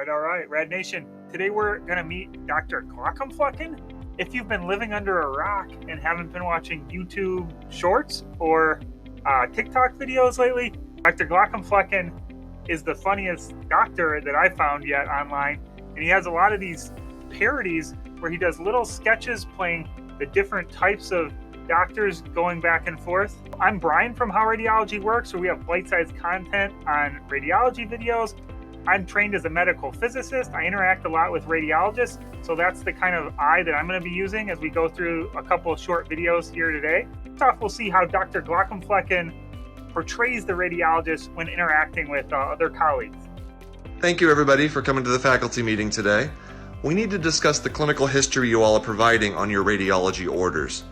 All right, Rad Nation. Today we're gonna meet Dr. Glaucomflecken. If you've been living under a rock and haven't been watching YouTube shorts or TikTok videos lately, Dr. Glaucomflecken is the funniest doctor that I found yet online. And he has a lot of these parodies where he does little sketches playing the different types of doctors going back and forth. I'm Brian from How Radiology Works, where we have bite-sized content on radiology videos. I'm trained as a medical physicist. I interact a lot with radiologists, so that's the kind of eye that I'm going to be using as we go through a couple of short videos here today. First off, we'll see how Dr. Glaucomflecken portrays the radiologist when interacting with other colleagues. Thank you everybody for coming to the faculty meeting today. We need to discuss the clinical history you all are providing on your radiology orders.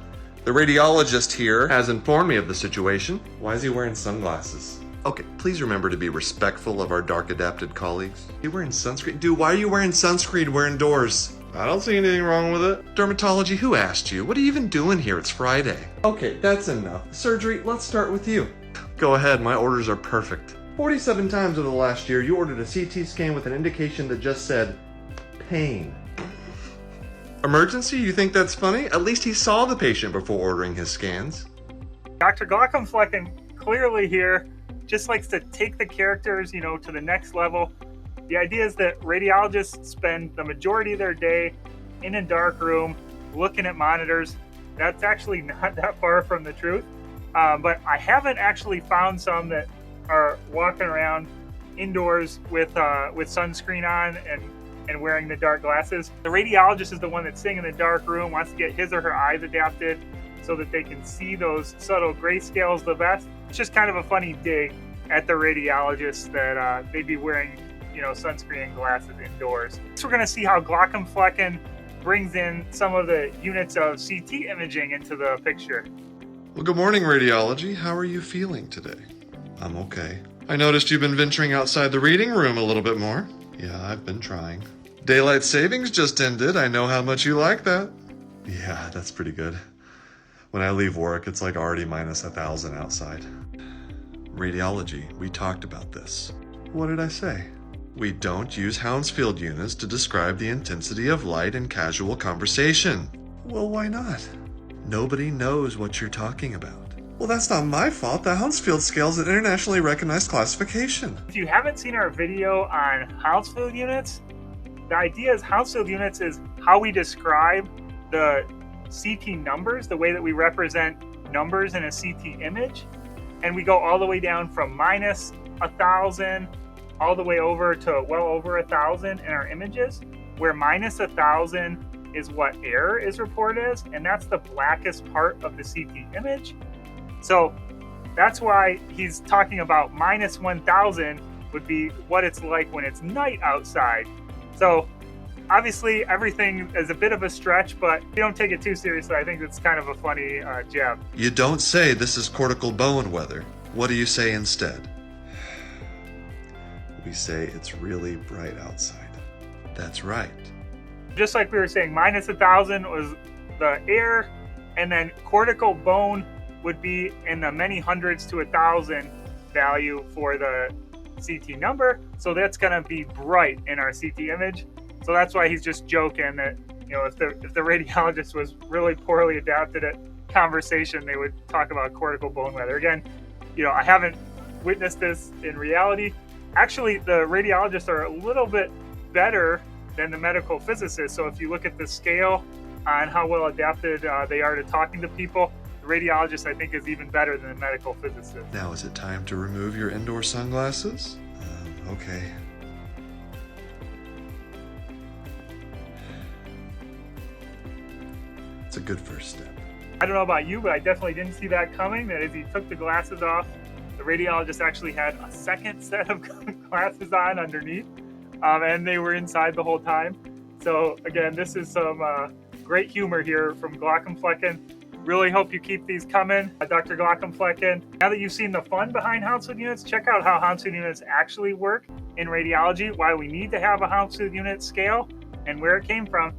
The radiologist here has informed me of the situation. Why is he wearing sunglasses? Okay, please remember to be respectful of our dark adapted colleagues. You wearing sunscreen? Dude, why are you wearing sunscreen? We're indoors. I don't see anything wrong with it. Dermatology, who asked you? What are you even doing here? It's Friday. Okay, that's enough. Surgery, let's start with you. Go ahead, my orders are perfect. 47 times over the last year, you ordered a CT scan with an indication that just said, pain. Emergency? You think that's funny? At least he saw the patient before ordering his scans. Dr. Glaucomflecken clearly here just likes to take the characters, to the next level. The idea is that radiologists spend the majority of their day in a dark room looking at monitors. That's actually not that far from the truth. But I haven't actually found some that are walking around indoors with sunscreen on and wearing the dark glasses. The radiologist is the one that's sitting in the dark room, wants to get his or her eyes adapted so that they can see those subtle grayscales the best. It's just kind of a funny dig at the radiologists that they'd be wearing, sunscreen and glasses indoors. So we're going to see how Glaucomflecken brings in some of the units of CT imaging into the picture. Well, good morning, radiology. How are you feeling today? I'm okay. I noticed you've been venturing outside the reading room a little bit more. Yeah, I've been trying. Daylight savings just ended. I know how much you like that. Yeah, that's pretty good. When I leave work, it's like already minus 1,000 outside. Radiology, we talked about this. What did I say? We don't use Hounsfield units to describe the intensity of light in casual conversation. Well, why not? Nobody knows what you're talking about. Well, that's not my fault. The Hounsfield scale is an internationally recognized classification. If you haven't seen our video on Hounsfield units, the idea is Hounsfield units is how we describe the CT numbers, the way that we represent numbers in a CT image. And we go all the way down from minus 1,000 all the way over to well over 1,000 in our images, where minus 1,000 is what error is reported as, and that's the blackest part of the CT image. So that's why he's talking about minus 1,000 would be what it's like when it's night outside. So obviously everything is a bit of a stretch, but you don't take it too seriously. I think it's kind of a funny jab. You don't say this is cortical bone weather. What do you say instead? We say it's really bright outside. That's right. Just like we were saying, minus 1,000 was the air, and then cortical bone would be in the many hundreds to 1,000 value for the CT number. So that's going to be bright in our CT image. So that's why he's just joking that, if the radiologist was really poorly adapted at conversation, they would talk about cortical bone weather. Again, I haven't witnessed this in reality. Actually, the radiologists are a little bit better than the medical physicists. So if you look at the scale on how well adapted they are to talking to people, the radiologist, I think, is even better than the medical physicist. Now is it time to remove your indoor sunglasses? Okay. It's a good first step. I don't know about you, but I definitely didn't see that coming. That as he took the glasses off, the radiologist actually had a second set of glasses on underneath, and they were inside the whole time. So again, this is some great humor here from Glaucomflecken. Really hope you keep these coming, Dr. Glaucomflecken. Now that you've seen the fun behind Hounsfield units, check out how Hounsfield units actually work in radiology, why we need to have a Hounsfield unit scale, and where it came from.